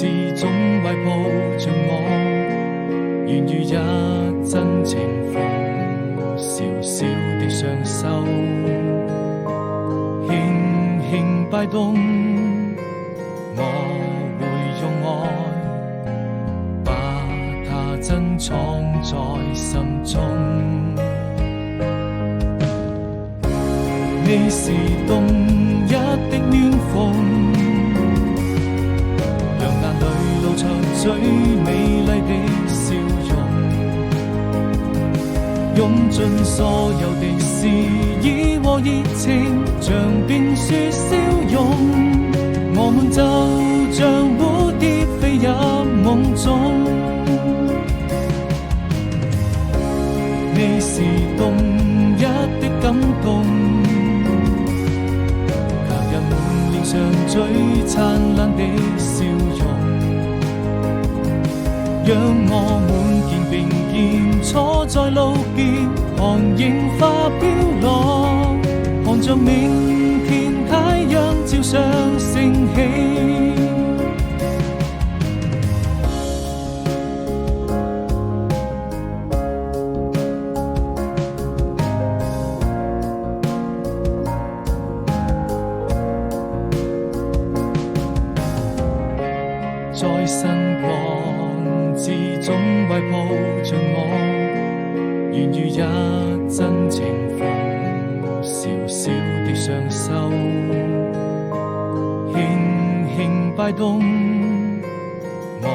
始終懷抱着我，願與一真情逢，小小的雙手，輕輕擺動，我會用愛把它珍藏在心中。你是動一的暖風，讓眼淚露出最美麗的笑容，用盡所有的詩意和熱情，像冰雪消融。我們就像蝴蝶飛入夢中，你是動一的感動，像最燦爛的笑容，讓我滿肩並肩坐在路邊，看櫻花飄落，看着明天太陽照上升起。在晨光之中懷抱着我，願與一真情逢，小小的雙手，輕輕擺動，我